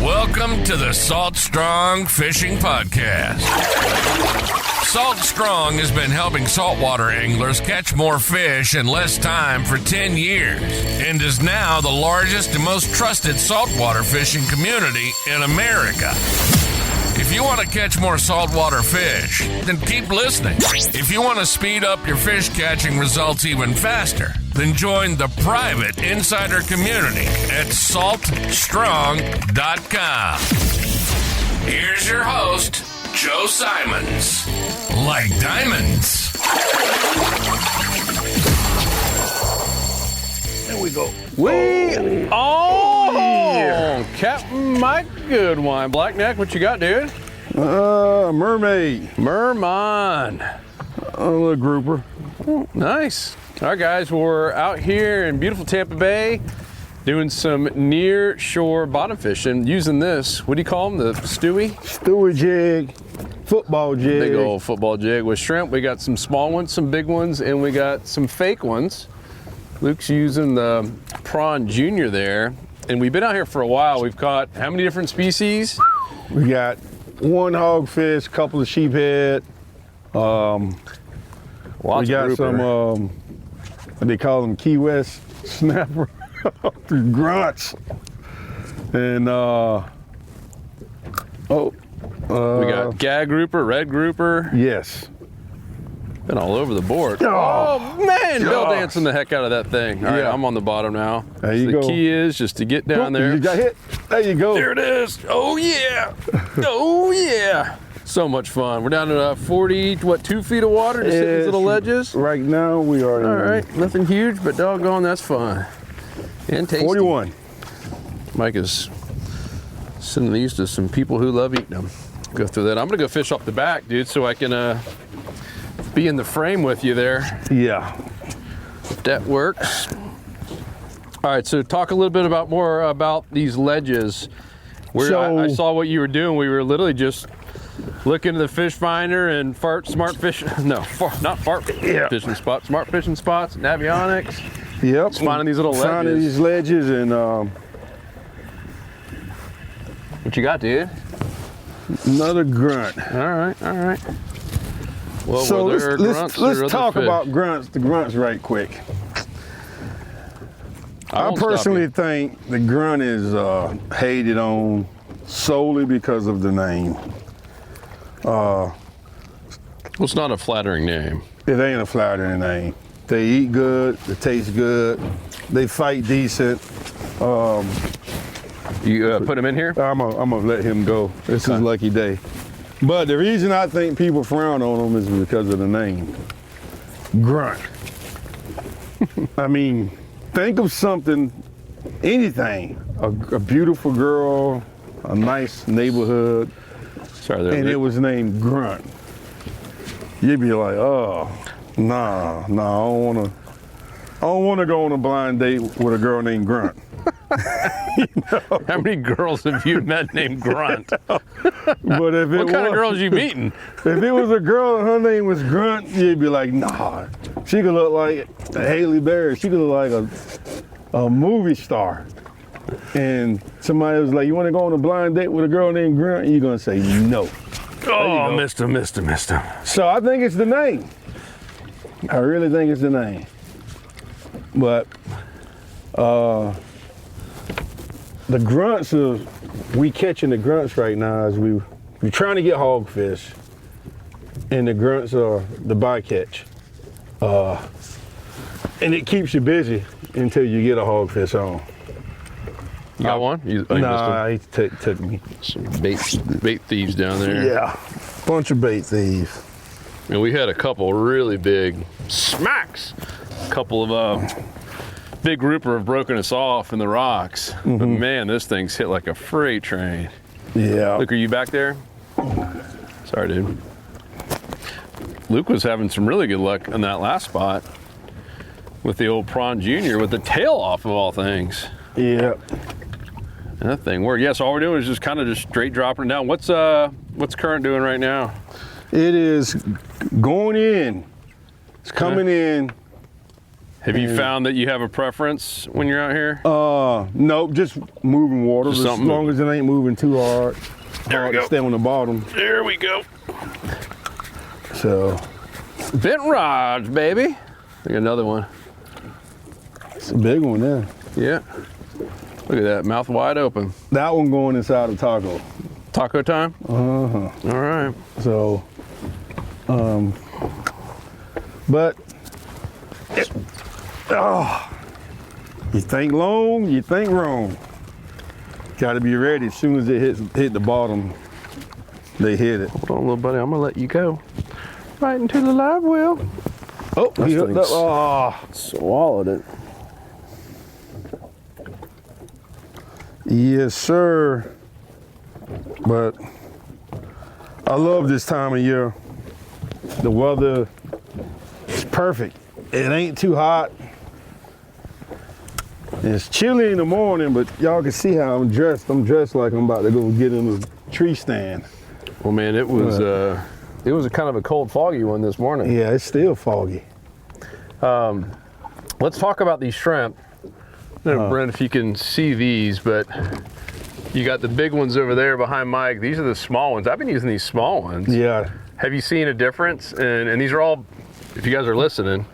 Welcome to the Salt Strong Fishing Podcast. Salt Strong has been helping saltwater anglers catch more fish in less time for 10 years and is now the largest and most trusted saltwater fishing community in America. If you want to catch more saltwater fish, then keep listening. If you want to speed up your fish catching results even faster, then join the private insider community at saltstrong.com. Here's your host, Joe Simons. Like diamonds. There we go. Captain Mike Goodwine. Blackneck, what you got, dude? Mermaid. Merman. A little grouper. Oh, nice. All right, guys, we're out here in beautiful Tampa Bay doing some near shore bottom fishing using this, what do you call them, the Stewie? Stewie jig, football jig. Big old football jig with shrimp. We got some small ones, some big ones, and we got some fake ones. Luke's using the Prawn Junior there. And we've been out here for a while. We've caught how many different species? We got one hogfish, couple of sheephead. Lots we got of some, what they call them, Key West snapper, grunts. And, we got gag grouper, red grouper. Yes. Been all over the board. Oh, man, bell dancing the heck out of that thing. All right, I'm on the bottom now. There you the go. key is just to get down there. You got hit. There you go. There it is. Oh yeah. Oh yeah. So much fun. We're down to 2 feet of water, just hitting these little ledges. Right now we are. All right, nothing huge, but doggone, that's fun. And tasty. 41. Mike is sending these to some people who love eating them. Go through that. I'm gonna go fish off the back, dude, so I can be in the frame with you there. Yeah. If that works. All right, so talk a little bit more about these ledges. I saw what you were doing. We were literally just looking at the fish finder and smart fishing spots, smart fishing spots, Navionics. Yep. Just finding these little ledges. Finding these ledges and what you got, dude? another grunt. All right. Well, So let's talk about grunts, the grunts right quick. I personally think the grunt is hated on solely because of the name. It's not a flattering name. It ain't a flattering name. They eat good, they taste good, they fight decent. You put them in here? I'm gonna let him go. This is lucky day. But the reason I think people frown on them is because of the name, grunt. I mean, think of something, anything, a beautiful girl, a nice neighborhood, and it was named Grunt. You'd be like, oh, nah, I don't wanna go on a blind date with a girl named Grunt. You know? How many girls have you met named Grunt? But if what kind of girls you meeting? If it was a girl and her name was Grunt, you'd be like, nah, she could look like Haley Berry. She could look like a movie star. And somebody was like, you want to go on a blind date with a girl named Grunt? You're going to say no. Oh, missed him. So I think it's the name. I really think it's the name. But the grunts we catching the grunts right now is we're trying to get hogfish, and the grunts are the bycatch. And it keeps you busy until you get a hogfish on. You got one? Nah, he took me. Some bait thieves down there. Yeah, bunch of bait thieves. And we had a couple really big smacks. A couple of big grouper have broken us off in the rocks. Mm-hmm. But man, this thing's hit like a freight train. Yeah. Luke, are you back there? Sorry, dude. Luke was having some really good luck on that last spot with the old Prawn Junior with the tail off of all things. Yeah. And that thing worked. Yeah, so all we're doing is just kind of just straight dropping it down. What's current doing right now? It is going in. It's coming in Have you found that you have a preference when you're out here? Nope, just moving water. Just as long as it ain't moving too hard. There we go. Stay on the bottom. There we go. So. Bent rods, baby. Look, another one. It's a big one there. Yeah. Look at that, mouth wide open. That one going inside a taco. Taco time? Uh-huh. All right. So, but, you think long, you think wrong. Got to be ready. As soon as it hit the bottom, they hit it. Hold on, little buddy. I'm gonna let you go right into the live well. Oh, he hooked up. Oh, Swallowed it. yes, sir. But I love this time of year. The weather is perfect. It ain't too hot. It's chilly in the morning, but y'all can see how I'm dressed. I'm dressed like I'm about to go get in the tree stand. Well, man, it was a kind of a cold, foggy one this morning. Yeah, it's still foggy. Let's talk about these shrimp. I don't know, Brent, if you can see these, but you got the big ones over there behind Mike. These are the small ones. I've been using these small ones. Yeah. Have you seen a difference? And these are all, if you guys are listening,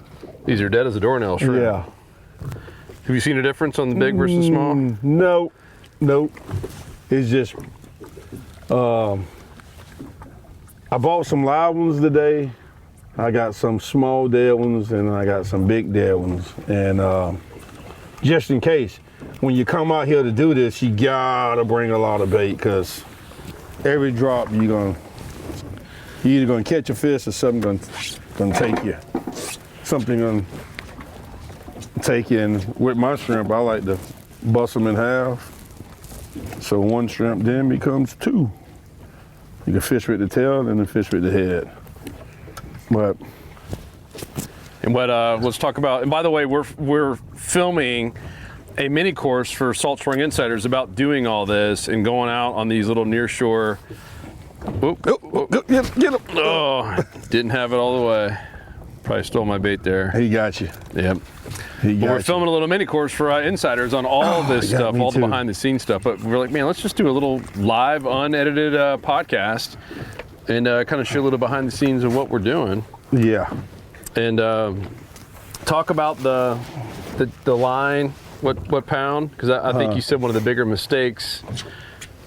these are dead as a doornail shrimp. Yeah. Have you seen a difference on the big versus small? No, nope. It's just, I bought some live ones today. I got some small dead ones and I got some big dead ones. And just in case, when you come out here to do this, you gotta bring a lot of bait, because every drop you're either gonna catch a fish or something gonna take you. Something gonna take you. And with my shrimp, I like to bust them in half. So one shrimp then becomes two. You can fish with the tail and then fish with the head. But and what let's talk about. And by the way, we're filming a mini course for Salt Spring Insiders about doing all this and going out on these little nearshore. Get him. Oh, didn't have it all the way. Probably stole my bait there. He got you. Yep. We're filming a little mini course for insiders on all this stuff, all the behind the scenes stuff. But we're like, man, let's just do a little live, unedited podcast and kind of show a little behind the scenes of what we're doing. Yeah. And talk about the line, what pound? Because I think you said one of the bigger mistakes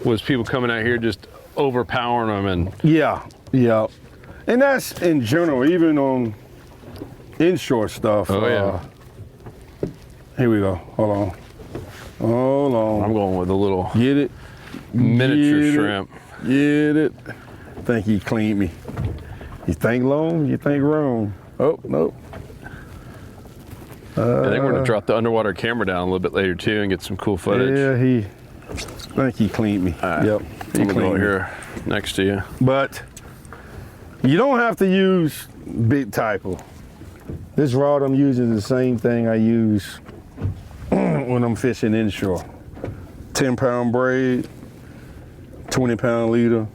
was people coming out here just overpowering them. And yeah. And that's in general, even on inshore stuff. Oh, yeah. Here we go. Hold on. I'm going with a little Get it. miniature shrimp. Get it. Think he cleaned me. You think long, you think wrong. Oh, nope. I think we're going to drop the underwater camera down a little bit later too and get some cool footage. Yeah, think he cleaned me. Right. Yep. I'm going to go here next to you. But you don't have to use big typo. This rod I'm using is the same thing I use when I'm fishing inshore. 10-pound braid, 20-pound leader.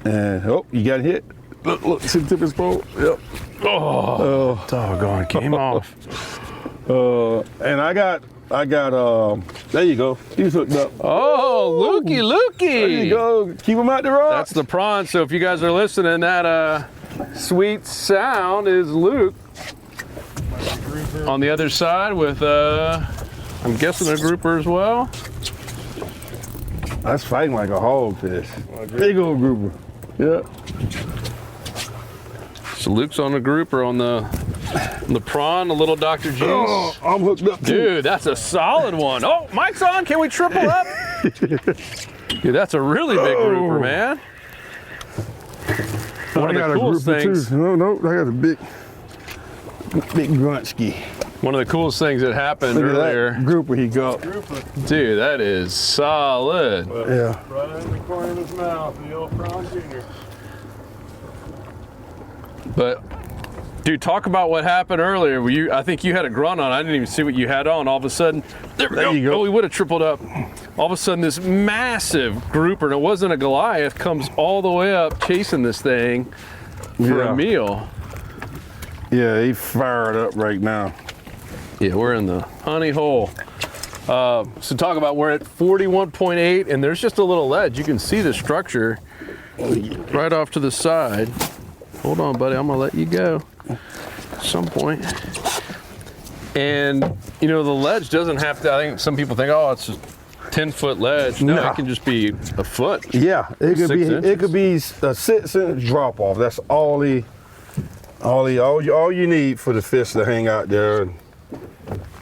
And, oh, you got hit. Look, see the tip of his pole? Yep. Oh, doggone, came off. And I got, there you go. He's hooked up. Oh, Lukey. There you go. Keep him out the rod. That's the prawn. So if you guys are listening, that sweet sound is Luke. On the other side with, I'm guessing a grouper as well. That's fighting like a hogfish. Big old grouper. Yeah. So Luke's on the grouper on the prawn, the little Dr. Juice. Oh, I'm hooked up too. Dude, that's a solid one. Oh, Mike's on. Can we triple up? Dude, that's a really big grouper, man. One of the coolest things. No, I got a big gruntsky. One of the coolest things that happened earlier. That grouper he got. Dude, that is solid. Yeah. Right in the corner of his mouth, the old prawn junior. But, dude, talk about what happened earlier. I think you had a grunt on. I didn't even see what you had on. All of a sudden, there you go. Oh, we would have tripled up. All of a sudden, this massive grouper, and it wasn't a Goliath, comes all the way up chasing this thing for a meal. Yeah, he fired up right now. Yeah, we're in the honey hole. So talk about, we're at 41.8, and there's just a little ledge. You can see the structure right off to the side. Hold on, buddy, I'm gonna let you go at some point. And you know, the ledge doesn't have to, I think some people think, oh, it's a 10-foot ledge. No, it can just be a foot. Yeah, it could be a 6-inch drop off. That's all you need for the fish to hang out there and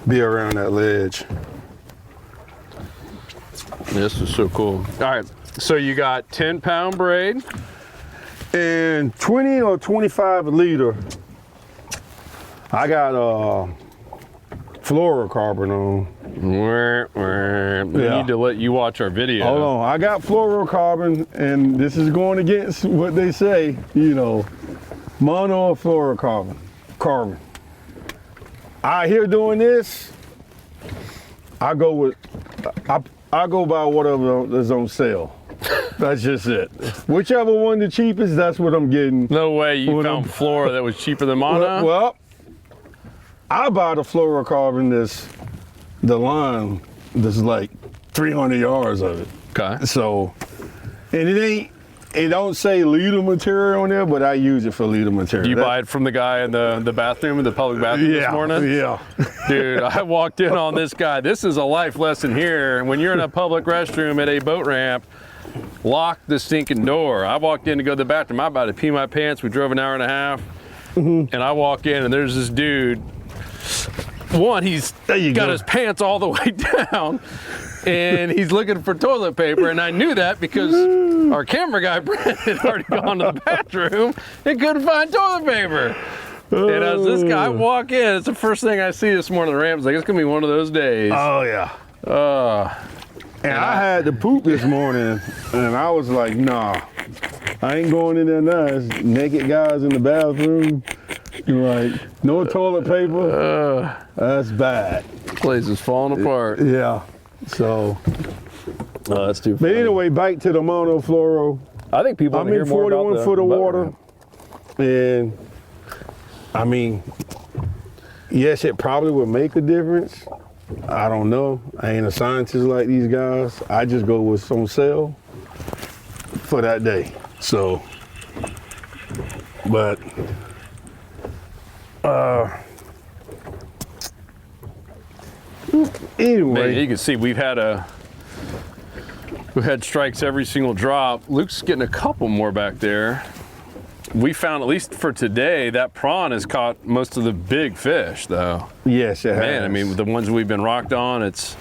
be around that ledge. This is so cool. All right, so you got 10-pound braid and 20 or 25 liter. I got fluorocarbon on. We need to let you watch our video. Hold on, I got fluorocarbon, and this is going against what they say, you know, mono or fluorocarbon. Out here doing this, I go by whatever is on sale. That's just it. Whichever one the cheapest, that's what I'm getting. No way you found Flora that was cheaper than mono? Well, I buy the fluorocarbon the line that's like 300 yards of it. Okay. So, and it don't say leader material on there, but I use it for leader material. You buy it from the guy in the bathroom, in the public bathroom this morning? Yeah. Dude, I walked in on this guy. This is a life lesson here. When you're in a public restroom at a boat ramp, lock the stinking door. I walked in to go to the bathroom. I'm about to pee my pants. We drove an hour and a half. And I walk in, and there's this dude. One, he's got his pants all the way down, and he's looking for toilet paper, and I knew that because our camera guy, Brent, had already gone to the bathroom and couldn't find toilet paper. And as this guy walk in, it's the first thing I see this morning on the ramp. It's like, it's gonna be one of those days. Oh yeah. And I had to poop this morning, and I was like, nah, I ain't going in there now. There's naked guys in the bathroom. Like, no toilet paper. That's bad. Place is falling apart. Yeah. So. Oh, that's too funny. But anyway, back to the monofluoro. I think people want to hear more about 41 foot of water. And I mean, yes, it probably would make a difference. I don't know. I ain't a scientist like these guys. I just go with some sale for that day. So, but anyway, man, you can see we've had strikes every single drop. Luke's getting a couple more back there. We found, at least for today, that prawn has caught most of the big fish, though. Yes, it has. Man, I mean, the ones we've been rocked on, it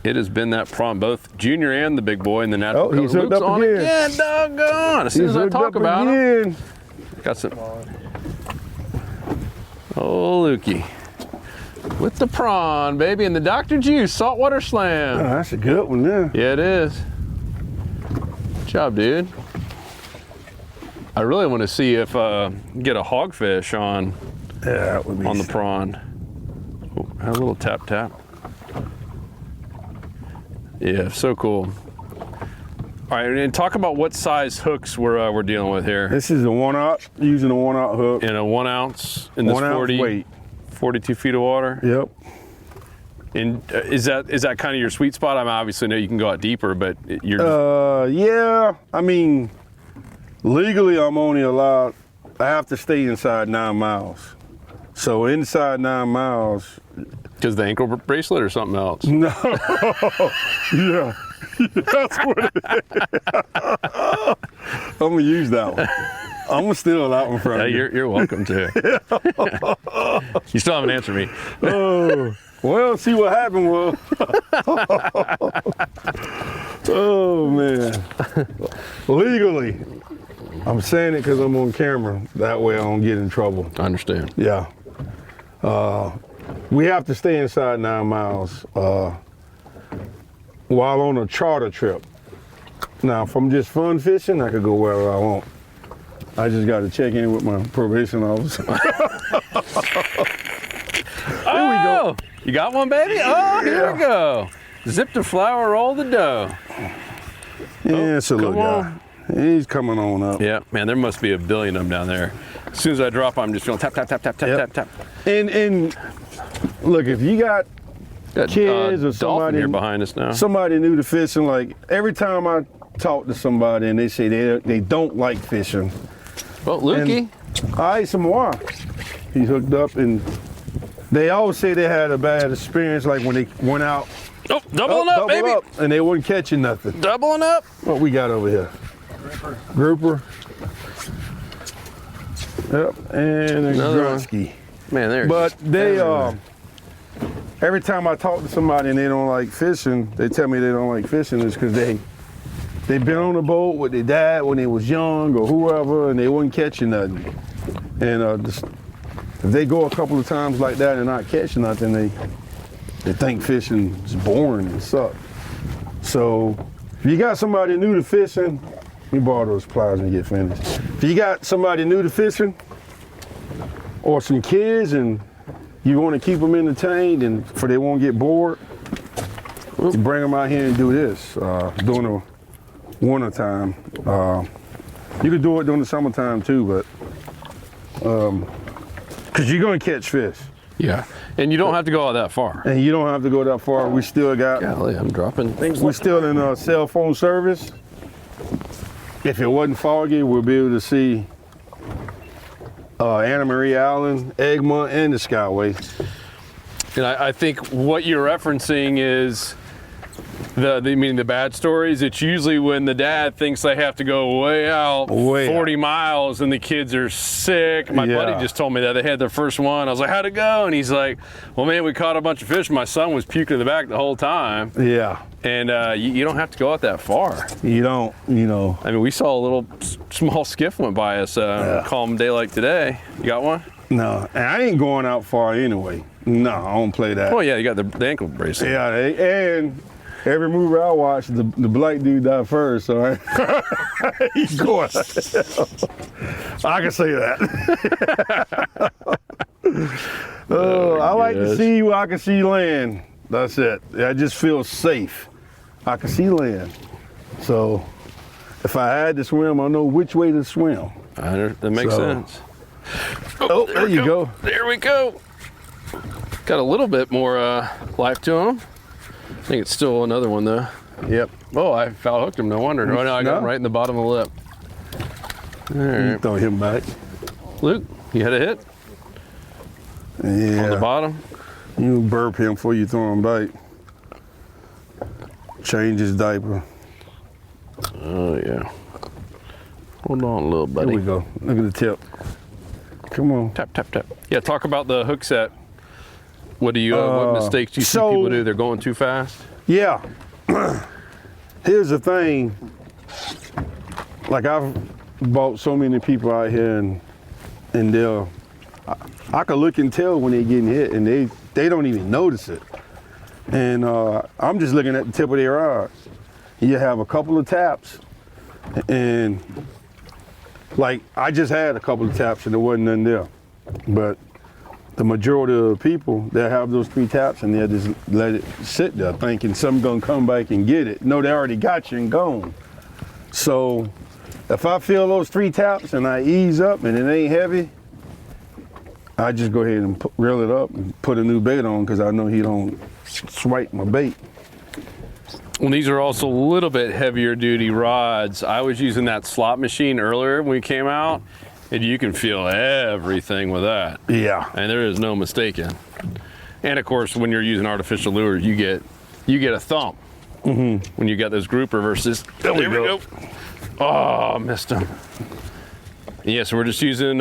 has been that prawn, both junior and the big boy in the natural. Oh, he's hooked Luke's up on again. again, doggone. As soon as I talk about him, got some. Oh, Lukey. With the prawn, baby, and the Dr. Juice saltwater slam. Oh, that's a good one there. Yeah, it is. Good job, dude. I really want to see if get a hogfish on that would be on the prawn. Oh, a little tap tap. Yeah, so cool. All right, and talk about what size hooks we're dealing with here. This is a 1/0, using a 1/0 hook. And a 1 ounce in this 1 ounce weight. 42 feet of water. Yep. And is that kind of your sweet spot? I mean, obviously, know you can go out deeper, but you're. Yeah. I mean, legally, I'm only allowed. I have to stay inside 9 miles. So inside 9 miles. Because the ankle bracelet or something else? No. Yeah. That's what it is. I'm gonna use that one. I'm gonna steal that one from you. You're welcome to. You still haven't answered me. Oh, well, see what happened was. Oh man. Legally, I'm saying it because I'm on camera. That way I don't get in trouble. I understand. Yeah. We have to stay inside 9 miles while on a charter trip. Now, if I'm just fun fishing, I could go wherever I want. I just got to check in with my probation officer. Here we go. You got one, baby? Oh, here we go. Zip the flour, roll the dough. Yeah, it's a little guy. He's coming on up. Yeah, man, there must be a billion of them down there. As soon as I drop, I'm just feeling tap, tap, tap, tap, tap, tap, tap. And look, if you got kids or dolphin somebody here behind us now. somebody new to fishing, like every time I talk to somebody and they say they don't like fishing. Well, Lukey. I ate some more. He's hooked up, and they always say they had a bad experience, like when they went out. Oh, doubling up, baby. Up, and they weren't catching nothing. Doubling up. What we got over here? Grouper. Yep, and a Grunski. Man, there. But they, every time I talk to somebody and they don't like fishing, they tell me they don't like fishing is because they've been on a boat with their dad when they was young or whoever, and they wasn't catching nothing. And if they go a couple of times like that and not catching nothing, they think fishing is boring and suck. So if you got somebody new to fishing, let me borrow those pliers and get finished. If you got somebody new to fishing or some kids and you want to keep them entertained and for they won't get bored, you bring them out here and do this during the winter time. You could do it during the summertime too, but because you're going to catch fish. Yeah, and you don't have to go out that far. And you don't have to go that far. We still got. Golly, I'm dropping things. We're still in cell phone service. If it wasn't foggy, we'll be able to see Anna Marie Island, Egmont, and the Skyway. And I think what you're referencing is the bad stories. It's usually when the dad thinks they have to go way out 40 miles and the kids are sick. My buddy just told me that they had their first one. I was like, how'd it go? And he's like, well, man, we caught a bunch of fish. My son was puking in the back the whole time. Yeah. And you don't have to go out that far. You don't, I mean, we saw a little small skiff went by us calm day like today. You got one? No, and I ain't going out far anyway. No, I don't play that. Oh, yeah, you got the ankle bracelet. Yeah, and every movie I watch, the black dude died first, so he's going. I can say that. I like to see where I can see land. That's it. I just feel safe. I can see land. So if I had to swim, I know which way to swim. That makes sense. Oh, there you go. There we go. Got a little bit more life to him. I think it's still another one though. Yep. Oh, I foul hooked him. No wonder. Oh no, I got him right in the bottom of the lip. All right. Throw him back. Luke, you had a hit? Yeah. On the bottom? You burp him before you throw him back. Change his diaper. Oh yeah. Hold on a little, buddy. There we go. Look at the tip. Come on. Tap, tap, tap. Yeah, talk about the hook set. What do you? What mistakes do you see people do? They're going too fast. Yeah. Here's the thing. Like I've bought so many people out here, and they'll. I can look and tell when they're getting hit, and they don't even notice it. And I'm just looking at the tip of their rod. You have a couple of taps, and like I just had a couple of taps, and there wasn't none there. But the majority of the people, they'll have those 3 taps and they'll just let it sit there thinking something's gonna come back and get it. No, they already got you and gone. So if I feel those 3 taps and I ease up and it ain't heavy, I just go ahead and reel it up and put a new bait on because I know he don't swipe my bait. Well, these are also a little bit heavier duty rods. I was using that slot machine earlier when we came out. And you can feel everything with that. Yeah. And there is no mistaking. And of course, when you're using artificial lures, you get a thump. When you got those grouper versus. There we go. Oh, missed them. Yeah, so we're just using,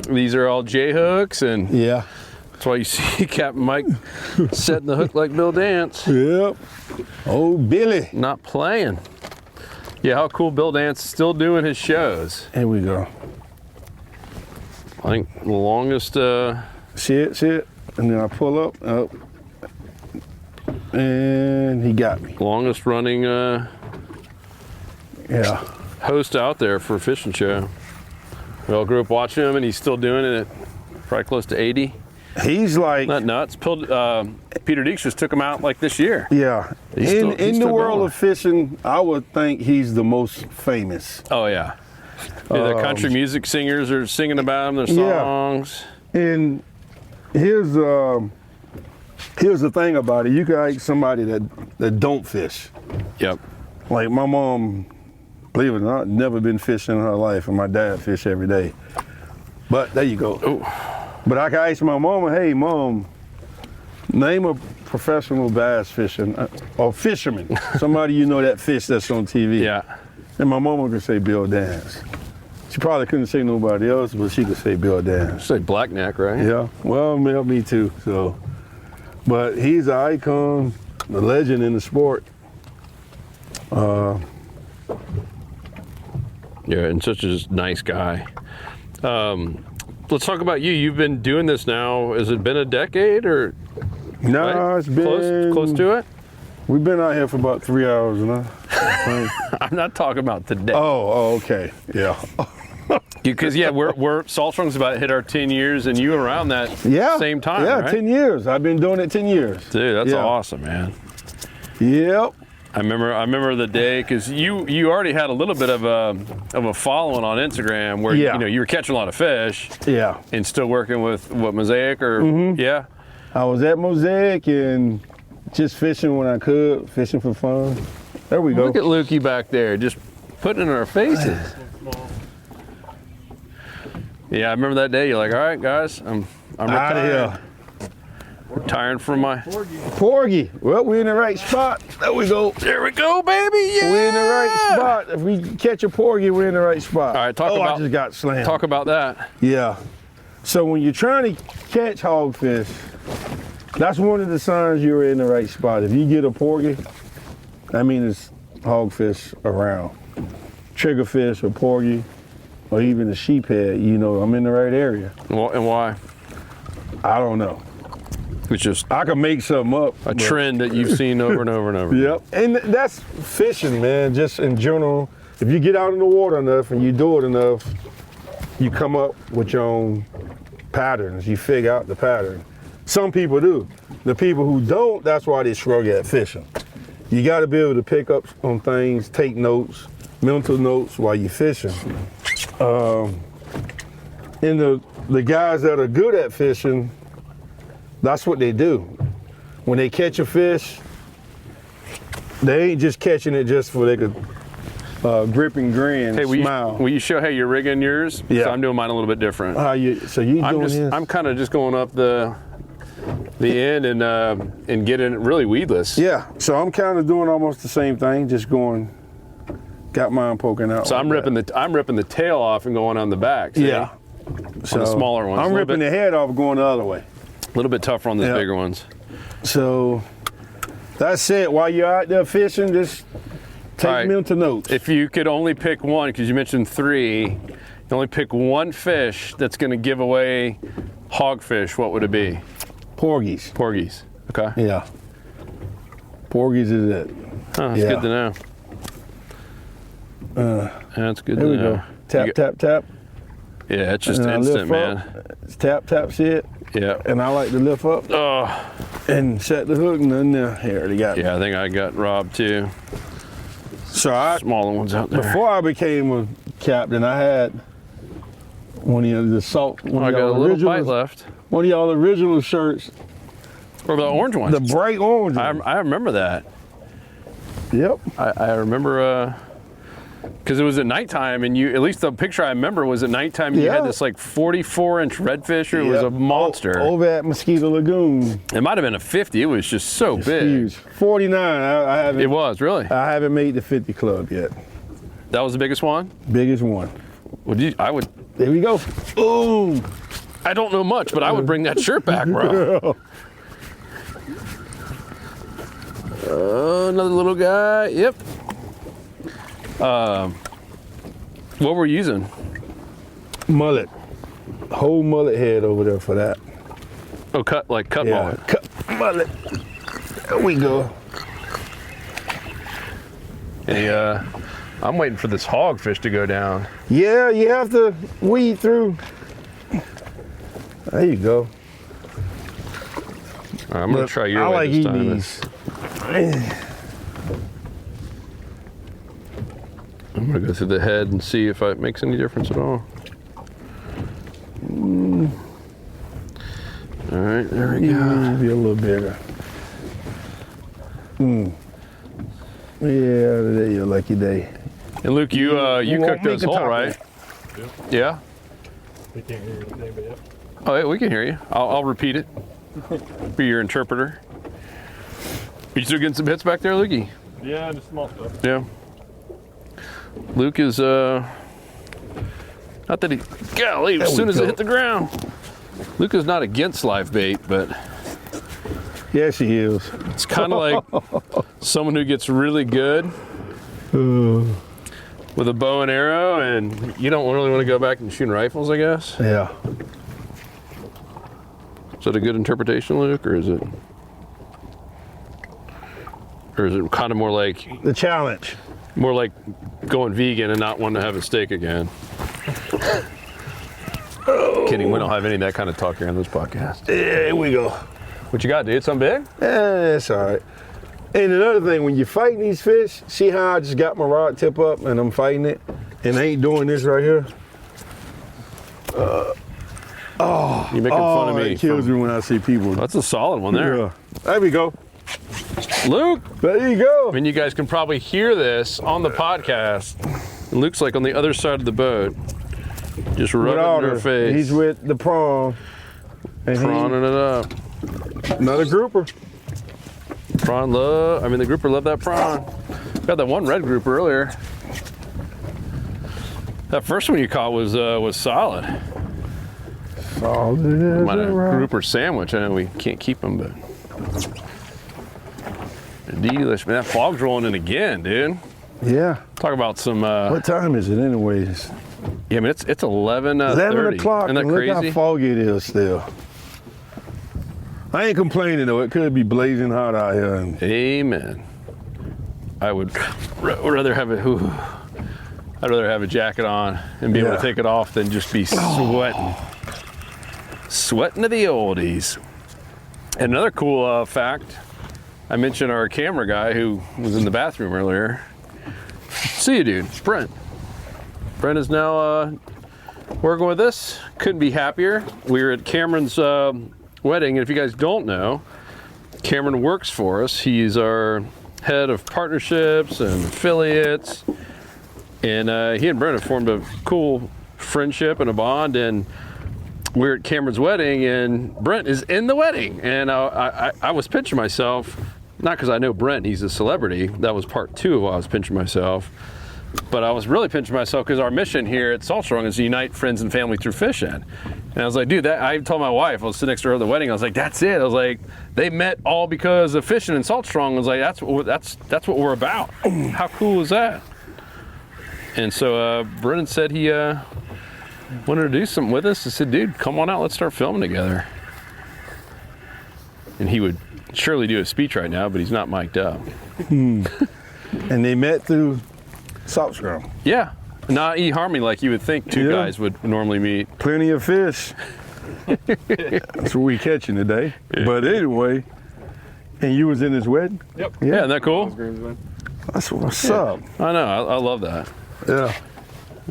these are all J hooks, and yeah, that's why you see Captain Mike setting the hook like Bill Dance. Yep. Oh, Billy. Not playing. Yeah, how cool Bill Dance is still doing his shows. Here we go. I think the longest. See it, and then I pull up, and he got me. Longest running host out there for a fishing show. We all grew up watching him, and he's still doing it at probably close to 80. He's like not nuts. Peter Deeks just took him out like this year. Yeah, in the world of fishing, I would think he's the most famous. Oh yeah. The country music singers are singing about him, their songs. Yeah. And here's Here's the thing about it. You can ask somebody that don't fish. Yep. Like my mom, believe it or not, never been fishing in her life, and my dad fish every day. But there you go. Ooh. But I can ask my mama, hey, Mom, name a professional bass fishing or fisherman. Somebody you know that fish that's on TV. Yeah. And my mama could say Bill Dance. She probably couldn't say nobody else, but she could say Bill Dance. Say Blackneck, right? Yeah, well, me too, so. But he's an icon, a legend in the sport. Yeah, and such a nice guy. Let's talk about you. You've been doing this now, has it been a decade or? No, right? it's been. Close to it? We've been out here for about 3 hours now. I'm not talking about today. Oh, okay, yeah. Because we're Salt Strong's about to hit our 10 years, and you around that same time, yeah, right? 10 years. I've been doing it 10 years. Dude, that's Yeah. awesome, man. Yep. I remember the day because you already had a little bit of a following on Instagram where Yeah. you were catching a lot of fish Yeah. and still working with Mosaic or yeah. I was at Mosaic and just fishing when I could, fishing for fun. There we go. Look at Lukey back there, just putting it in our faces. Yeah, I remember that day. You're like, all right, guys, I'm Out of retired. here. Retiring from my. Porgy. Well, we're in the right spot. There we go. There we go, baby. Yeah. We're in the right spot. If we catch a porgy, we're in the right spot. All right, talk about. I just got slammed. Talk about that. Yeah. So when you're trying to catch hogfish, that's one of the signs you're in the right spot. If you get a porgy, that means there's hogfish around. Triggerfish or porgy, or even a sheephead, I'm in the right area. And why? I don't know. It's just I can make something up. a trend that you've seen over and over and over. Yep. And that's fishing, man, just in general. If you get out in the water enough and you do it enough, you come up with your own patterns. You figure out the pattern. Some people do. The people who don't, that's why they struggle at fishing. You got to be able to pick up on things, take notes, mental notes while you're fishing. And the guys that are good at fishing, that's what they do. When they catch a fish, they ain't just catching it just for they could grip and grin, Hey, smile. will you show how you're rigging yours? Yeah. So I'm doing mine a little bit different. So you doing this? I'm kind of just going up the end and getting it really weedless. Yeah. So I'm kind of doing almost the same thing, just going. Got mine poking out. So like I'm ripping the tail off and going on the back. See? Yeah. On the smaller ones. I'm ripping the head off, going the other way. A little bit tougher on the Yeah. bigger ones. So that's it. While you're out there fishing, just take All right. mental notes. If you could only pick one, because you mentioned 3, you only pick one fish that's going to give away hogfish, what would it be? Porgies. Porgies. Okay. Yeah. Porgies is it. Oh, that's Yeah. good to know. That's good There to we know. go. Tap, tap, tap. Yeah, it's just And I instant, lift man. up. It's tap, tap, shit. Yeah. And I like to lift up Oh, and set the hook, and then here they got. yeah, I think I got robbed too. So I, Smaller ones out there. before I became a captain, I had one of the salt. One I of got a y'all little bite original, left. one of y'all original shirts, Or the orange ones. the bright orange one. I remember that. Yep. I remember because it was at nighttime, and at least the picture I remember was at nighttime. You had Yeah. this like 44-inch redfish. It was a Yep. monster. Over at Mosquito Lagoon. It might have been a 50. It was just so big. Huge. 49. I haven't. It was really. I haven't made the 50 club yet. That was the biggest one. Biggest one. I would. There we go. Ooh. I don't know much, but I would bring that shirt back, bro. Another little guy. Yep. What we're using? Mullet. Whole mullet head over there for that. Oh, cut mullet. Cut mullet. There we go. Hey, I'm waiting for this hogfish to go down. Yeah, you have to weed through. There you go. All right, I'm gonna try your I way like this eating time. these. I'm gonna go through the head and see if it makes any difference at all. All right. There we go. Maybe a little bigger. Yeah, today your lucky day. And Luke, you cooked make this a whole, taco. right? Yeah. We can't hear anything, but yep. Oh, yeah, we can hear you. I'll repeat it. Be your interpreter. You still getting some hits back there, Lukey? Yeah, just small stuff. Yeah. Luke is not that he golly, as soon as it hit the ground. Luke is not against live bait, but Yes, he is. it's kind of like someone who gets really good with a bow and arrow, and you don't really want to go back and shoot rifles, I guess. Yeah. Is that a good interpretation, Luke, or is it kind of more like The challenge. going vegan and not wanting to have a steak again? Kidding, we don't have any of that kind of talk here on this podcast. Here we go. What you got, dude? Something big? That's all right. And another thing, when you're fighting these fish, see how I just got my rod tip up and I'm fighting it, and I ain't doing this right here? You making fun of me? It kills me when I see people. That's a solid one there. Yeah. There we go. Luke, There you go. I mean, you guys can probably hear this on the podcast. Luke's like on the other side of the boat, just rubbing it in her face. He's with the prawn. And prawning it up. another grouper. Prawn love. I mean, the grouper loved that prawn. Got that one red grouper earlier. That first one you caught was solid. Solid. Might have a grouper sandwich. I know we can't keep them, but delish. Man, that fog's rolling in again, dude. Yeah. Talk about some. What time is it, anyways? Yeah, I mean it's 11. 11 o'clock. Isn't that and look crazy? how foggy it is still. I ain't complaining though. It could be blazing hot out here. And Amen. I would rather have it. I'd rather have a jacket on and be able to take it off than just be sweating. Sweating to the oldies. And another cool fact, I mentioned our camera guy who was in the bathroom earlier. See you, dude. It's Brent. Brent is now working with us. Couldn't be happier. We were at Cameron's wedding, and if you guys don't know, Cameron works for us. He's our head of partnerships and affiliates. And he and Brent have formed a cool friendship and a bond, and we're at Cameron's wedding, and Brent is in the wedding. And I was pinching myself, not because I know Brent, he's a celebrity. That was part 2 of why I was pinching myself. But I was really pinching myself because our mission here at Salt Strong is to unite friends and family through fishing. And I was like, dude, I told my wife, I was sitting next to her at the wedding, I was like, that's it. I was like, they met all because of fishing in Salt Strong. I was like, that's what we're about. How cool is that? And so Brennan said he wanted to do something with us. I said, dude, come on out, let's start filming together. And he would surely do a speech right now, but he's not mic'd up. and they met through Salt Strong. Yeah, not eHarmony like you would think two guys would normally meet. Plenty of fish. That's what we catching today. But anyway, and you was in his wedding? Yep. Yeah, isn't that cool? That's what's up. I know, I love that. Yeah.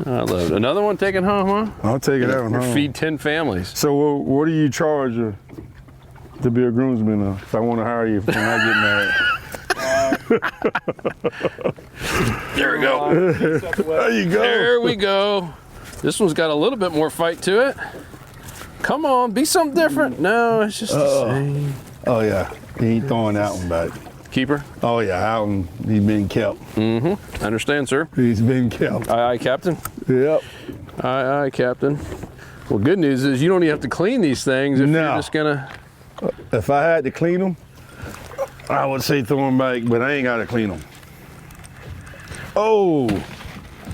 I love it. Another one taken home, huh? I'll take it out home. Feed 10 families. So what do you charge to be a groomsman if I want to hire you when I get married? There we go. There you go. There we go. This one's got a little bit more fight to it. Come on, be something different. No, it's just the same. Oh yeah, he ain't throwing that one back. Keeper? Oh yeah, that one, he's been kept. Mm-hmm. I understand, sir. He's been kept. Aye, aye, Captain. Yep. Aye, aye, Captain. Well, good news is you don't even have to clean these things if you're just gonna. If I had to clean them, I would say throw them back, but I ain't got to clean them. Oh,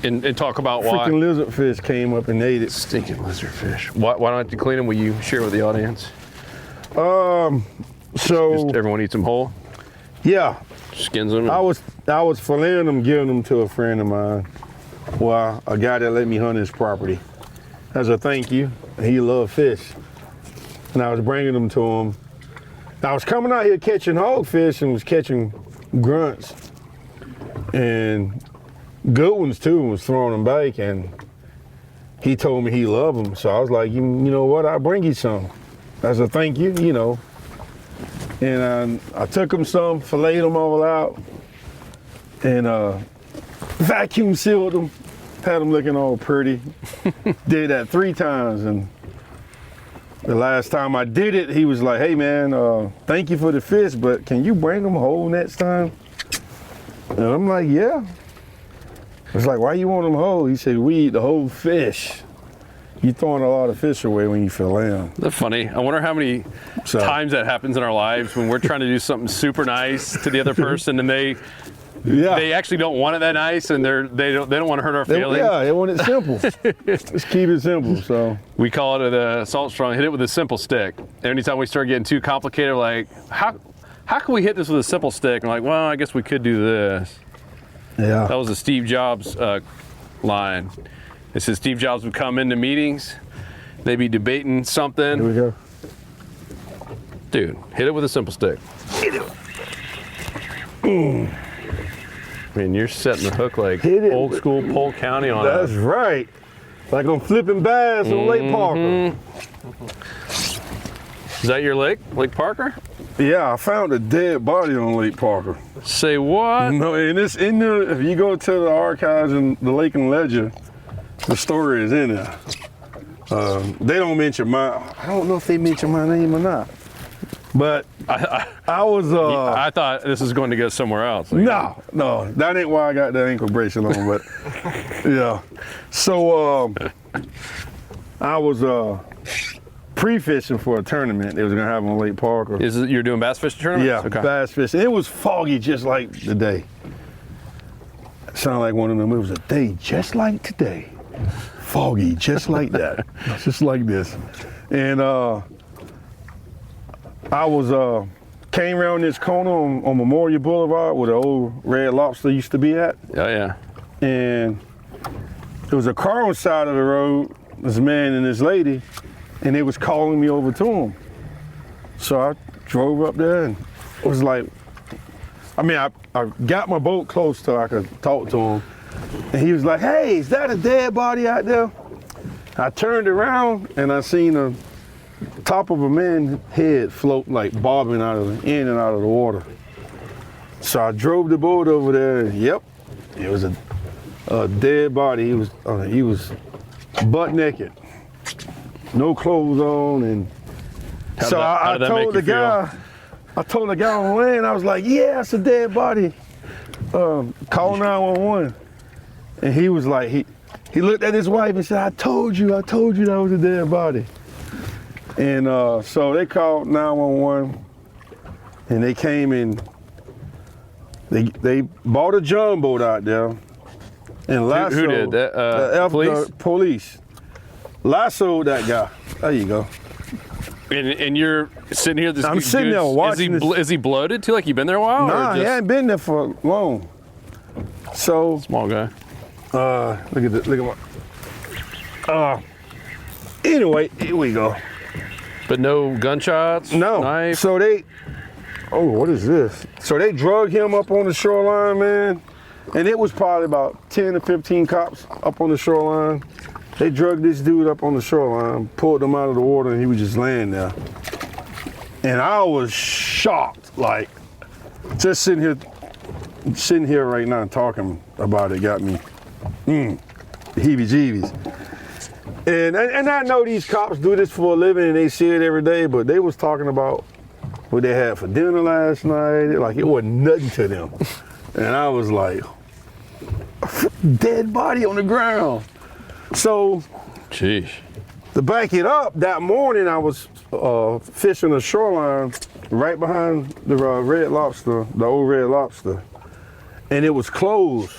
And talk about why. freaking lizardfish came up and ate it. Stinking lizardfish. Why don't you clean them? Will you share with the audience? So Just everyone eats them whole, yeah, skins them. I was filleting them, giving them to a friend of mine. Well, a guy that let me hunt his property. As a thank you, he loved fish, and I was bringing them to him. I was coming out here catching hogfish and was catching grunts, and good ones too, and was throwing them back. And he told me he loved them, so I was like, you know what? I'll bring you some. as a thank you, you know. And I took them some, filleted them all out, and vacuum sealed them, had them looking all pretty. Did that 3 times, and the last time I did it, he was like, hey man, thank you for the fish, but can you bring them whole next time? And I'm like, yeah. It's like, why you want them whole? He said, we eat the whole fish. You're throwing a lot of fish away when you fillet them. That's funny. I wonder how many times that happens in our lives when we're trying to do something super nice to the other person and they actually don't want it that nice, and they don't want to hurt our feelings. They want it simple. Just keep it simple. So we call it the Salt Strong. Hit it with a simple stick. Anytime we start getting too complicated, we're like, how can we hit this with a simple stick? And I'm like, well, I guess we could do this. Yeah. That was a Steve Jobs line. It says Steve Jobs would come into meetings, they'd be debating something. Here we go. Dude, hit it with a simple stick. Hit it. I mean, you're setting the hook like old school Polk County on That's right. Like I'm flipping bass on Lake Parker. Is that your lake? Lake Parker? Yeah, I found a dead body on Lake Parker. Say what? No, and it's in there. If you go to the archives in the Lake and Ledger, the story is in there. They don't mention I don't know if they mention my name or not. But I was. I thought this was going to go somewhere else. Like, no, that ain't why I got the ankle bracelet on. But yeah, so I was pre-fishing for a tournament they was gonna have on Lake Parker. You're doing bass fishing tournament? Yeah, okay. Bass fishing. It was foggy, just like today. Sounded like one of them movies. A day just like today, foggy, just like that, just like this, and I was came around this corner on Memorial Boulevard where the old Red Lobster used to be at. Yeah. And there was a car on the side of the road, this man and this lady, and they was calling me over to him. So I drove up there and was like, I got my boat close so I could talk to him. And he was like, hey, is that a dead body out there? I turned around and I seen a top of a man's head float like bobbing in and out of the water. So I drove the boat over there. And yep, it was a dead body. He was butt naked, no clothes on, and so I told the guy. I told the guy on land. I was like, "Yeah, it's a dead body. Call 911." And he was like, he looked at his wife and said, I told you that was a dead body." And so they called 911, and they came in. They bought a jumbo out there, and lassoed. Who did that? Police? Police lassoed that guy. There you go. And you're sitting here. I'm sitting there watching. Is he bloated too? Like you been there a while? Nah, he hadn't been there for long. So small guy. Look at my. Anyway, here we go. But no gunshots? No. Knife? So what is this? So they drug him up on the shoreline, man. And it was probably about 10 to 15 cops up on the shoreline. They drugged this dude up on the shoreline, pulled him out of the water, and he was just laying there. And I was shocked, like, just sitting here right now talking about it got me heebie-jeebies. And I know these cops do this for a living and they see it every day, but they was talking about what they had for dinner last night. Like it wasn't nothing to them. And I was like, dead body on the ground. So, sheesh. To back it up, that morning I was fishing the shoreline right behind the Red Lobster, the old Red Lobster. And it was closed.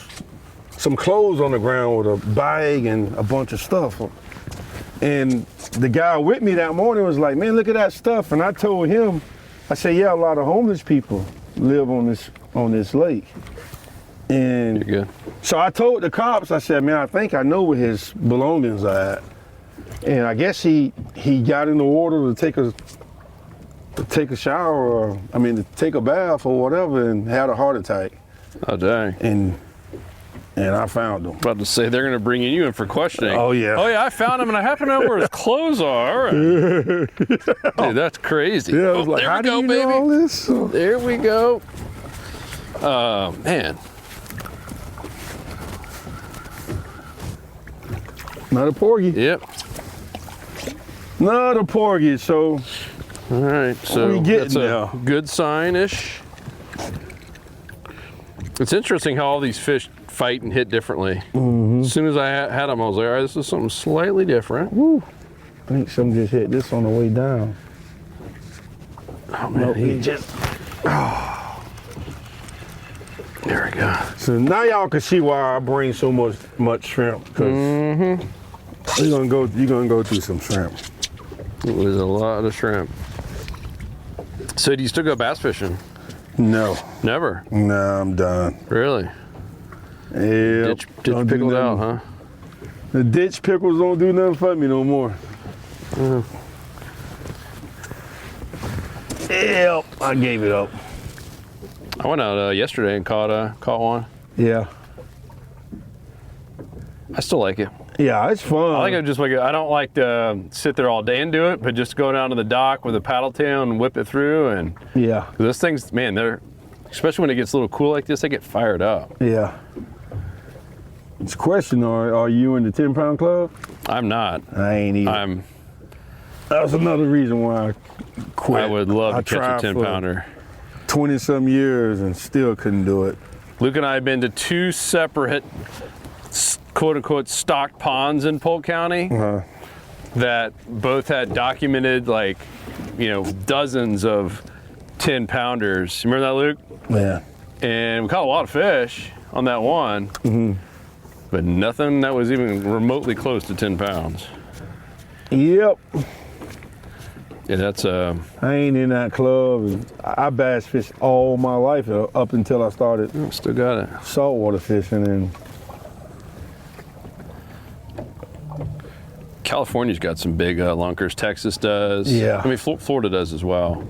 Some clothes on the ground with a bag and a bunch of stuff. And the guy with me that morning was like, man, look at that stuff. And I told him, I said, yeah, a lot of homeless people live on this lake. And you're good. So I told the cops, I said, man, I think I know where his belongings are at. And I guess he got in the water to take a shower, or to take a bath or whatever, and had a heart attack. Oh, dang. And and I found them. About to say they're going to bring you in for questioning. Oh, yeah. Oh yeah, I found him, and I happen to know where his clothes are. All right. Dude, that's crazy. Yeah, I was like, there how we do go, you baby. know all this? There we go. Man. Not a porgy. Yep. Not a porgy. So All right. So we getting that's a there. good sign-ish. It's interesting how all these fish fight and hit differently. As soon as I had them, I was like, all right, this is something slightly different. Woo. I think some just hit this on the way down. Oh man, Nope, he he just. there we go. So now y'all can see why I bring so much shrimp. Cause you're gonna go through some shrimp. It was a lot of shrimp. So do you still go bass fishing? No, Never. nah, I'm done. Really? Yeah, Ditch pickled out, huh? The ditch pickles don't do nothing for me no more. Yep, I gave it up. I went out yesterday and caught one. Yeah, I still like it. yeah, it's fun. I like it just like I don't like to sit there all day and do it, but just go down to the dock with a paddle tail and whip it through. And Yeah, those things, man, they're especially when it gets a little cool like this, they get fired up. yeah. It's a question: Are you in the 10-pound club? I'm not. I ain't either. That's another reason why I quit. I would love to catch tried a 10 for pounder. 20-some years and still couldn't do it. Luke and I have been to 2 separate quote unquote stocked ponds in Polk County that both had documented dozens of 10 pounders. Remember that, Luke? Yeah. And we caught a lot of fish on that one, but nothing that was even remotely close to 10 pounds. Yep. Yeah, that's I ain't in that club. I bass fished all my life up until I started still got it. saltwater fishing. And California's got some big lunkers. Texas does. Yeah. I mean, Florida does as well.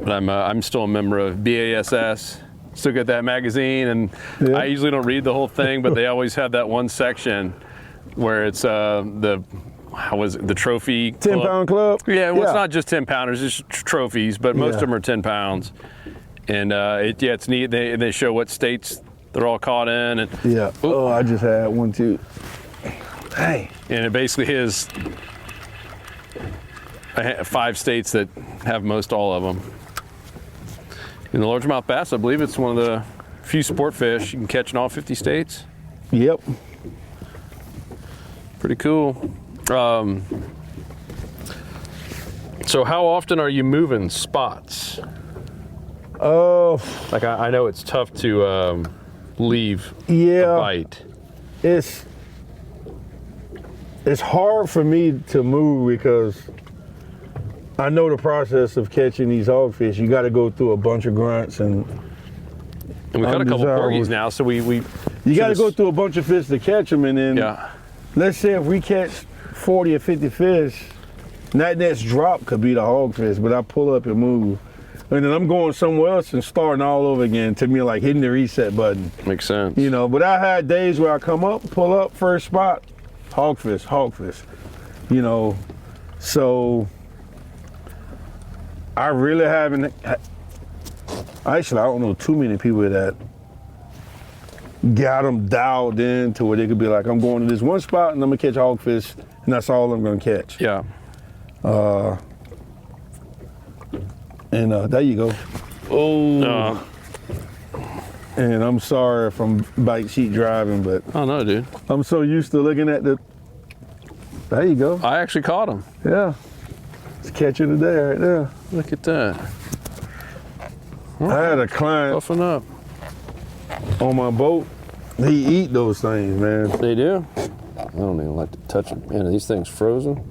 But I'm still a member of BASS. Still get that magazine, and Yeah. I usually don't read the whole thing, but they always have that one section where it's the trophy 10-pound club? Yeah, well, it's not just 10 pounders, it's trophies, but most of them are 10 pounds. And it's neat. They show what states they're all caught in. And Yeah. Oh, I just had one too. Hey. And it basically is 5 states that have most all of them. In the largemouth bass, I believe it's one of the few sport fish you can catch in all 50 states. Yep. Pretty cool. So how often are you moving spots? Like I know it's tough to leave a bite. It's hard for me to move because I know the process of catching these hogfish. You got to go through a bunch of grunts and we caught a couple undesirable. porgies now, so we you got to go through a bunch of fish to catch them, and then let's say if we catch 40 or 50 fish, that next drop could be the hogfish, but I pull up and move. And then I'm going somewhere else and starting all over again, to me like hitting the reset button. Makes sense. You know, but I had days where I come up, pull up, first spot, hogfish. You know, so I really haven't, actually I don't know too many people that got them dialed in to where they could be like, I'm going to this one spot and I'm gonna catch hogfish and that's all I'm gonna catch. Yeah. And there you go. Oh. And I'm sorry if I'm bike sheet driving, but Oh no, dude. I'm so used to looking at the, there you go. I actually caught him. Yeah. It's catch of the day right there. Look at that. I had a client Puffing up. on my boat. He eat those things, man. They do? I don't even like to touch them. Man, are these things frozen?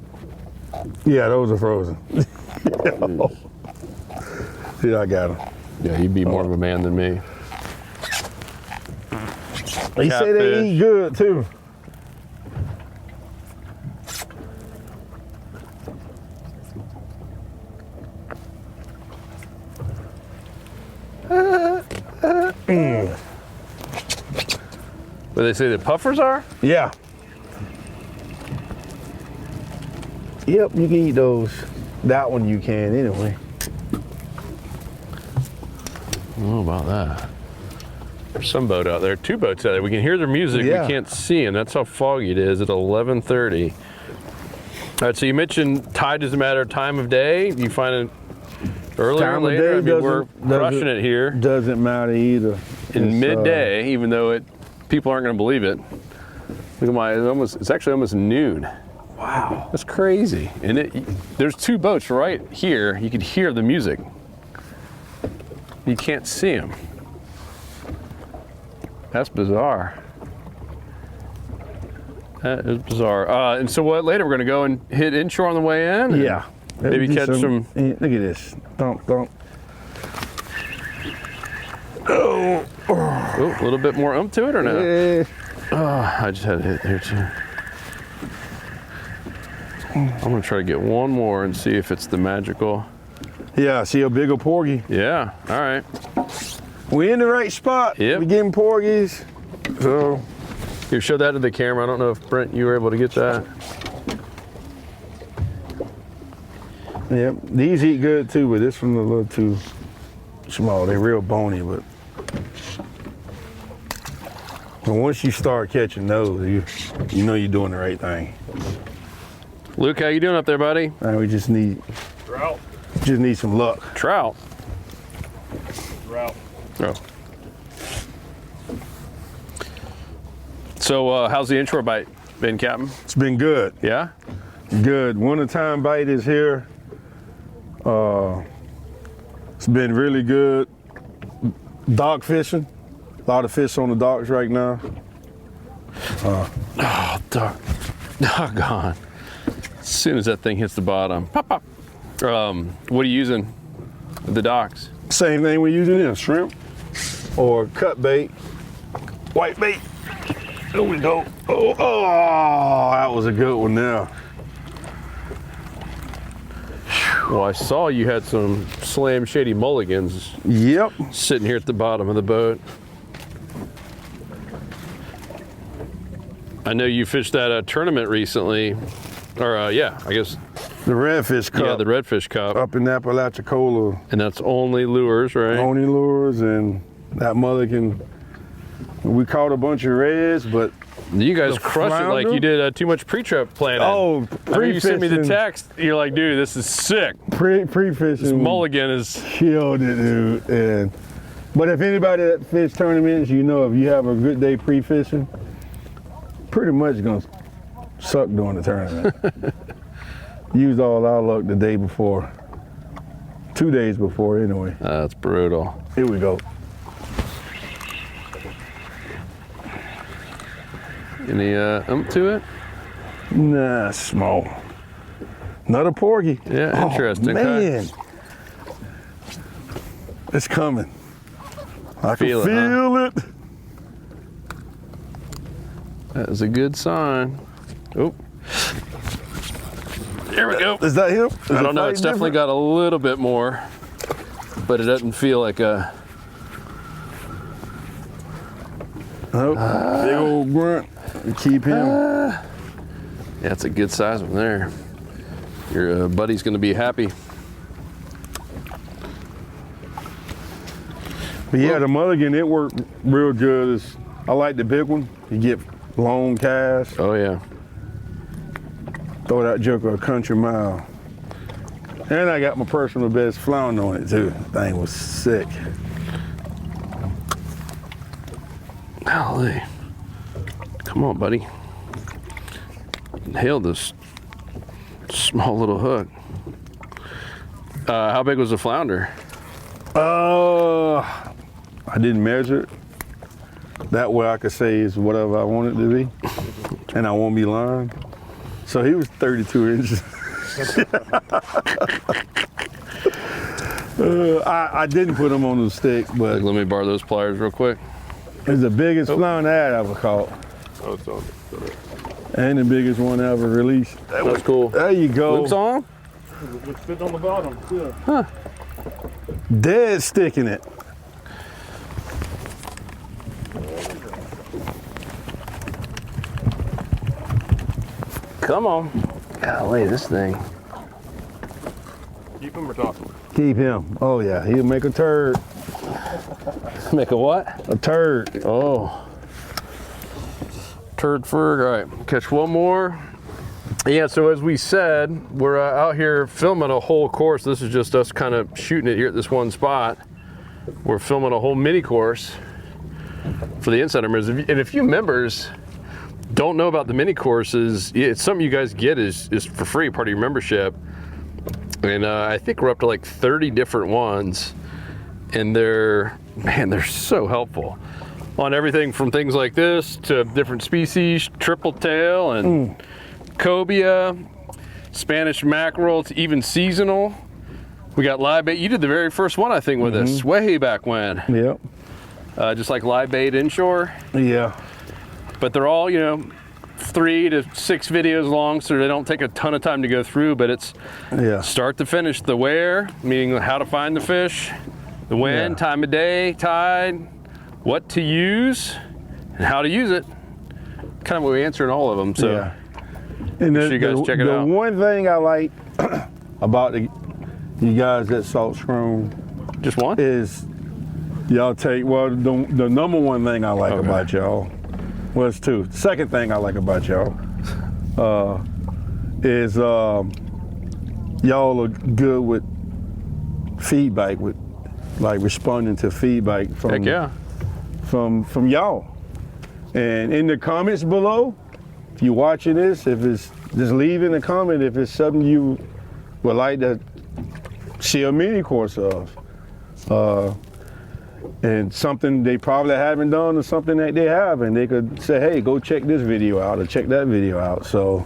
Yeah, those are frozen. Yeah, I got him. Yeah, he'd be more of a man than me. He say they eat good too. Where they say the puffers are? Yeah. Yep, you can eat those. That one you can anyway. I don't know about that. There's some boat out there, 2 boats out there. We can hear their music, Yeah. we can't see them. That's how foggy it is at 11:30. All right, so you mentioned tide doesn't matter time of day. You find it earlier or Time of later? day I mean, we're crushing it here Doesn't matter either. in It's, midday, even though people aren't going to believe it. Look at it's actually almost noon. Wow. That's crazy. And there's 2 boats right here. You could hear the music. You can't see them. That's bizarre. That is bizarre. And so what, later we're gonna go and hit inshore on the way in? and Yeah. Maybe Do catch some. Look at this. Thump, thump. Oh, a little bit more to it or no? Yeah. Oh, I just had to hit there too. I'm gonna try to get one more and see if it's the magical. Yeah, see a bigger porgy. Yeah, all right. We in the right spot. Yep. We getting porgies. So You show that to the camera. I don't know if Brent, you were able to get that. yep, these eat good too, but this one's a little too small. They're real bony, but once you start catching those, you know you're doing the right thing. Luke, how you doing up there, buddy? And we just need Trout. some luck. Trout. Trout. Oh. So how's the inshore bite been, Captain? It's been good. Yeah? Good. Wintertime bite is here. It's been really good. Dock fishing. A lot of fish on the docks right now. Doggone. As soon as that thing hits the bottom, pop, pop. What are you using at the docks? Same thing we're using in shrimp or cut bait, white bait. There we go. Oh, that was a good one there. Well, I saw you had some Slam Shady mulligans Yep. sitting here at the bottom of the boat. I know you fished that tournament recently, or yeah, I guess. The Redfish Cup. Yeah, the Redfish Cup. Up in Apalachicola. And that's only lures, right? Only lures, and that mulligan. We caught a bunch of reds, but You guys the crushed it like flounder? you did too much pre-trip planning. oh, I mean, you sent me the pre-fishing. text. You're like, dude, this is sick. Pre-fishing. This mulligan is. Killed it, dude. But if anybody that fish tournaments, you know, if you have a good day pre-fishing, pretty much gonna suck during the tournament. Used all our luck the day before. 2 days before, anyway. That's brutal. Here we go. Any to it? Nah, small. Another porgy. Yeah, interesting. Oh, man. It's coming. I can Feel it, feel it. That is a good sign. Oh. There we go. Is that him? Is I the don't know. fight It's definitely different? got a little bit more, but it doesn't feel like a. Nope. Big old grunt. We keep him. Yeah, it's a good size one there. Your buddy's going to be happy. But yeah, the mulligan, it worked real good. I like the big one. You get long cast. Oh yeah. Throw that joker a country mile. And I got my personal best flounder on it too. Thing was sick. Golly. Come on, buddy. Nailed this small little hook. How big was the flounder? I didn't measure it. That way I could say is whatever I want it to be. And I won't be lying. So he was 32 inches. I didn't put him on the stick, but Let me borrow those pliers real quick. it's the biggest flounder I had ever caught. Oh, it's on. And the biggest one ever released. That's cool. There you go. Luke's on? It's fit on the bottom, yeah. Dead sticking it. Come on. Golly, this thing. Keep him or toss him? Keep him. Oh yeah, he'll make a turd. Make a what? A turd. Oh. Turd ferg. All right, catch one more. Yeah, so as we said, we're out here filming a whole course. This is just us kind of shooting it here at this one spot. We're filming a whole mini course for the insider members. And if you members don't know about the mini courses, it's something you guys get is for free, part of your membership. And I think we're up to like 30 different ones. And they're so helpful on everything from things like this to different species, triple tail and cobia, Spanish mackerel, to even seasonal. We got live bait. You did the very first one, I think, with us way back when. Yep. Just like live bait inshore. Yeah. But they're all, 3 to 6 videos long, so they don't take a ton of time to go through, but it's start to finish. The where, meaning how to find the fish, the when, time of day, tide, what to use, and how to use it. Kind of what we answer in all of them, so. Yeah. And you guys check it out. The one thing I like about you guys at Salt Strong Just one? is y'all take, the number one thing I like about y'all was two. Second thing I like about y'all is y'all are good with feedback, with like responding to feedback from from y'all. And in the comments below, if you're watching this, if it's just leave in a comment if it's something you would like to see a mini course of. And something they probably haven't done or something that they have, and they could say, hey, go check this video out or check that video out. So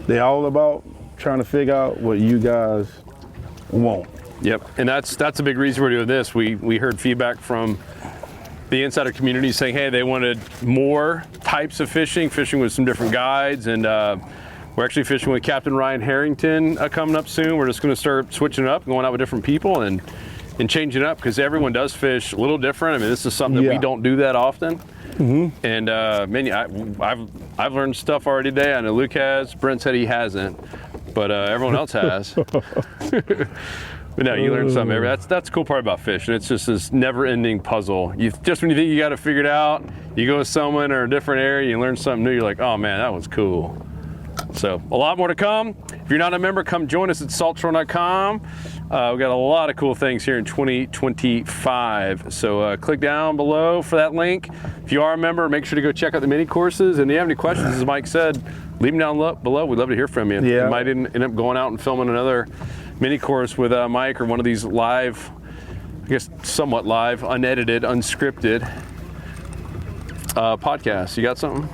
they're all about trying to figure out what you guys want. Yep, and that's a big reason we're doing this. We heard feedback from the insider community saying, hey, they wanted more types of fishing with some different guides, and we're actually fishing with Captain Ryan Harrington coming up soon. We're just going to start switching it up, going out with different people, and changing it up, because everyone does fish a little different. I mean, this is something that we don't do that often. And man, I've learned stuff already today. I know Luke has. Brent said he hasn't, but everyone else has. But no, you learn something. That's the cool part about fishing. It's just this never-ending puzzle. Just when you think you got it figured out, you go with someone or a different area, you learn something new. You're like, oh man, that was cool. So a lot more to come. If you're not a member, come join us at saltshore.com. We've got a lot of cool things here in 2025. So click down below for that link. If you are a member, make sure to go check out the mini courses. And if you have any questions, as Mike said, leave them down below. We'd love to hear from you. Yeah. You might end up going out and filming another mini course with Mike, or one of these live, I guess somewhat live, unedited, unscripted podcasts. You got something?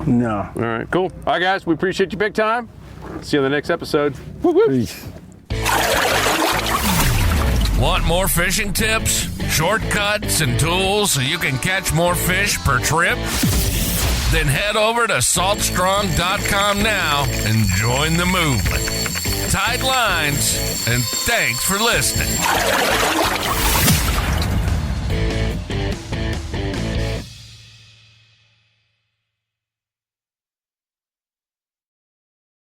No. All right, cool. All right, guys, we appreciate you big time. See you on the next episode. Woo-woo. Peace. Want more fishing tips, shortcuts, and tools so you can catch more fish per trip? Then head over to saltstrong.com now and join the movement. Tight lines, and thanks for listening.